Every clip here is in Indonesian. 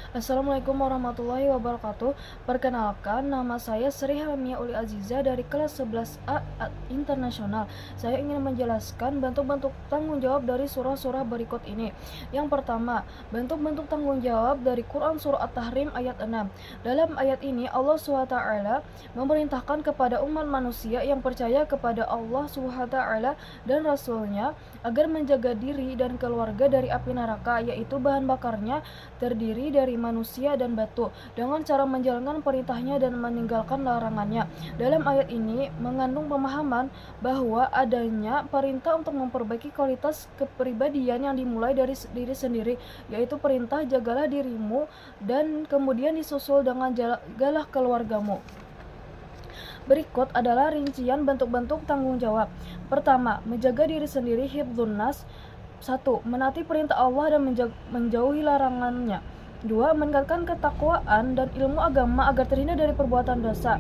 Assalamualaikum warahmatullahi wabarakatuh. Perkenalkan, nama saya Sri Helmia Uli Aziza dari kelas 11A Internasional. Saya ingin menjelaskan bentuk-bentuk tanggung jawab dari surah-surah berikut ini. Yang pertama, bentuk-bentuk tanggung jawab dari Quran Surah At-Tahrim ayat 6. Dalam ayat ini, Allah SWT memerintahkan kepada umat manusia yang percaya kepada Allah SWT dan Rasul-Nya agar menjaga diri dan keluarga dari api neraka, yaitu bahan bakarnya terdiri dari manusia dan batu, dengan cara menjalankan perintahnya dan meninggalkan larangannya. Dalam ayat ini mengandung pemahaman bahwa adanya perintah untuk memperbaiki kualitas kepribadian yang dimulai dari diri sendiri, yaitu perintah jagalah dirimu, dan kemudian disusul dengan jagalah keluargamu. Berikut adalah rincian bentuk-bentuk tanggung jawab. Pertama, menjaga diri sendiri, hifdzun nas. 1. Menaati perintah Allah dan menjauhi larangannya. 2. Meningkatkan ketakwaan dan ilmu agama agar terhindar dari perbuatan dosa.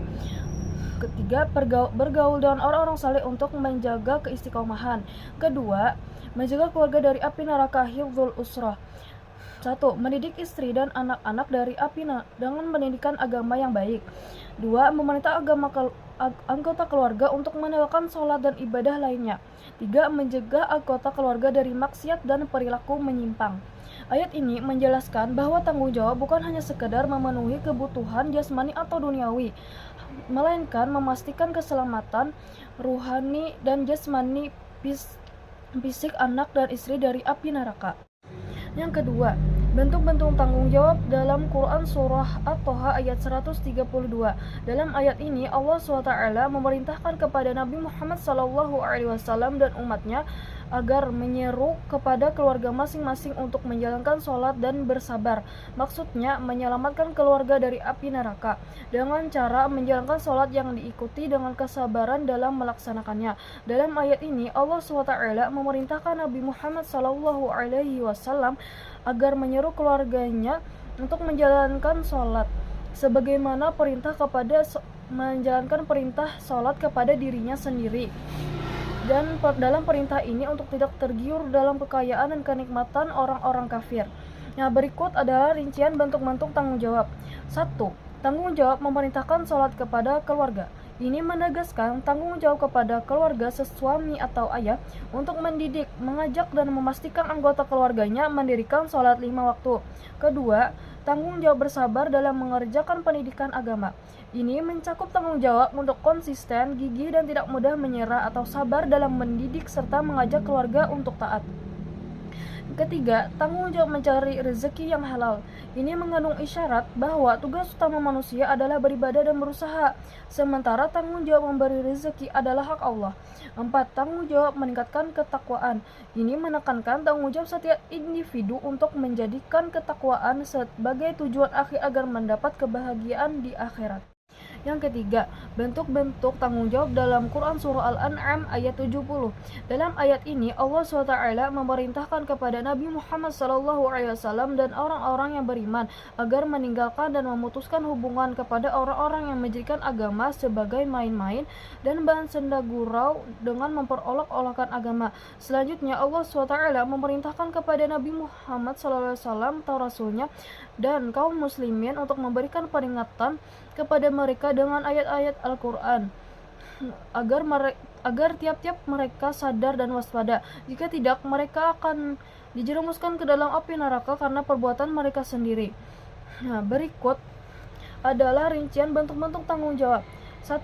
Ketiga, bergaul dengan orang-orang saleh untuk menjaga keistiqomahan. Kedua, menjaga keluarga dari api neraka, hifdzul usrah. 1. Mendidik istri dan anak-anak dari api dengan pendidikan agama yang baik. 2. Memerintah anggota keluarga untuk menegakkan sholat dan ibadah lainnya. 3. Mencegah anggota keluarga dari maksiat dan perilaku menyimpang. Ayat ini menjelaskan bahwa tanggung jawab bukan hanya sekedar memenuhi kebutuhan jasmani atau duniawi, melainkan memastikan keselamatan ruhani dan jasmani fisik anak dan istri dari api neraka. Yang kedua, bentuk-bentuk tanggung jawab dalam Quran Surah At-Toha ayat 132. Dalam ayat ini Allah SWT memerintahkan kepada Nabi Muhammad SAW dan umatnya agar menyeru kepada keluarga masing-masing untuk menjalankan sholat dan bersabar. Maksudnya menyelamatkan keluarga dari api neraka dengan cara menjalankan sholat yang diikuti dengan kesabaran dalam melaksanakannya. Dalam ayat ini Allah SWT memerintahkan Nabi Muhammad SAW agar menyeru keluarganya untuk menjalankan sholat sebagaimana menjalankan perintah sholat kepada dirinya sendiri. Dan dalam perintah ini untuk tidak tergiur dalam kekayaan dan kenikmatan orang-orang kafir. Nah, berikut adalah rincian bentuk-bentuk tanggung jawab. 1. Tanggung jawab memerintahkan sholat kepada keluarga. Ini menegaskan tanggung jawab kepada keluarga suami atau ayah untuk mendidik, mengajak, dan memastikan anggota keluarganya mendirikan sholat 5 waktu. Kedua, tanggung jawab bersabar dalam mengerjakan pendidikan agama. Ini mencakup tanggung jawab untuk konsisten, gigih, dan tidak mudah menyerah atau sabar dalam mendidik serta mengajak keluarga untuk taat. Ketiga, tanggung jawab mencari rezeki yang halal. Ini mengandung isyarat bahwa tugas utama manusia adalah beribadah dan berusaha, sementara tanggung jawab memberi rezeki adalah hak Allah. 4. Tanggung jawab meningkatkan ketakwaan. Ini menekankan tanggung jawab setiap individu untuk menjadikan ketakwaan sebagai tujuan akhir agar mendapat kebahagiaan di akhirat. Yang ketiga, bentuk-bentuk tanggung jawab dalam Quran Surah Al-An'am ayat 70. Dalam ayat ini Allah SWT memerintahkan kepada Nabi Muhammad SAW dan orang-orang yang beriman agar meninggalkan dan memutuskan hubungan kepada orang-orang yang menjadikan agama sebagai main-main dan bahan senda gurau dengan memperolok-olokkan agama. Selanjutnya Allah SWT memerintahkan kepada Nabi Muhammad SAW atau Rasulnya dan kaum muslimin untuk memberikan peringatan kepada mereka dengan ayat-ayat Al-Quran agar tiap-tiap mereka sadar dan waspada. Jika tidak, mereka akan dijerumuskan ke dalam api neraka karena perbuatan mereka sendiri. Nah, berikut adalah rincian bentuk-bentuk tanggung jawab. 1.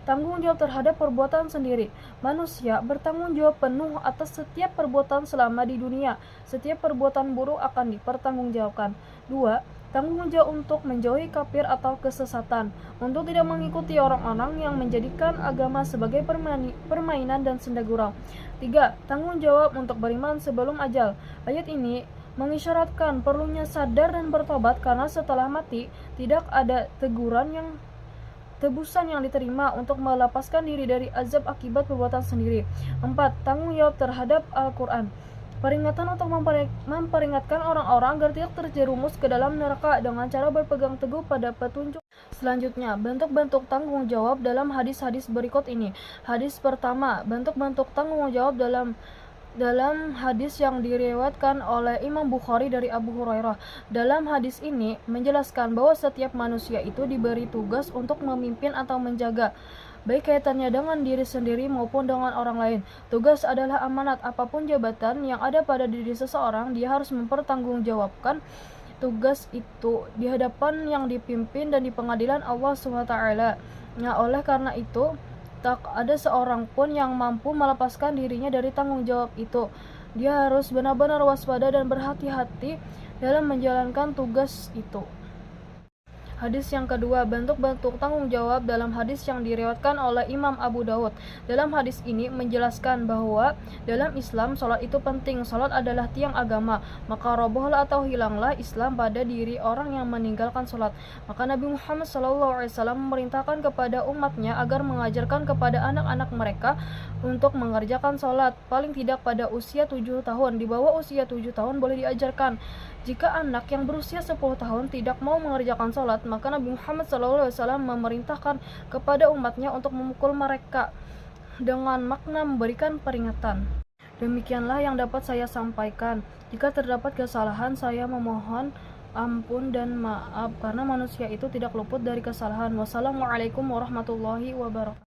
Tanggung jawab terhadap perbuatan sendiri. Manusia bertanggung jawab penuh atas setiap perbuatan selama di dunia. Setiap perbuatan buruk akan dipertanggungjawabkan. 2. Tanggung jawab untuk menjauhi kafir atau kesesatan, untuk tidak mengikuti orang-orang yang menjadikan agama sebagai permainan dan senda gurau. 3. Tanggung jawab untuk beriman sebelum ajal. Ayat ini mengisyaratkan perlunya sadar dan bertobat karena setelah mati tidak ada tebusan yang diterima untuk melepaskan diri dari azab akibat perbuatan sendiri. 4. Tanggung jawab terhadap Al-Quran. Peringatan untuk memperingatkan orang-orang agar tidak terjerumus ke dalam neraka dengan cara berpegang teguh pada petunjuk. Selanjutnya, bentuk-bentuk tanggung jawab dalam hadis-hadis berikut ini. Hadis pertama, bentuk-bentuk tanggung jawab dalam dalam hadis yang diriwayatkan oleh Imam Bukhari dari Abu Hurairah. Dalam hadis ini menjelaskan bahwa setiap manusia itu diberi tugas untuk memimpin atau menjaga, baik kaitannya dengan diri sendiri maupun dengan orang lain. Tugas adalah amanat. Apapun jabatan yang ada pada diri seseorang, dia harus mempertanggungjawabkan tugas itu di hadapan yang dipimpin dan di pengadilan Allah SWT. Nah, oleh karena itu, tak ada seorang pun yang mampu melepaskan dirinya dari tanggung jawab itu. Dia harus benar-benar waspada dan berhati-hati dalam menjalankan tugas itu. Hadis yang kedua, bentuk-bentuk tanggung jawab dalam hadis yang diriwayatkan oleh Imam Abu Dawud. Dalam hadis ini menjelaskan bahwa dalam Islam salat itu penting. Salat adalah tiang agama, maka robohlah atau hilanglah Islam pada diri orang yang meninggalkan salat. Maka Nabi Muhammad SAW memerintahkan kepada umatnya agar mengajarkan kepada anak-anak mereka untuk mengerjakan salat paling tidak pada usia 7 tahun. Di bawah usia 7 tahun boleh diajarkan. Jika anak yang berusia 10 tahun tidak mau mengerjakan salat, maka Nabi Muhammad SAW memerintahkan kepada umatnya untuk memukul mereka dengan makna memberikan peringatan. Demikianlah yang dapat saya sampaikan. Jika terdapat kesalahan, saya memohon ampun dan maaf, karena manusia itu tidak luput dari kesalahan. Wassalamualaikum warahmatullahi wabarakatuh.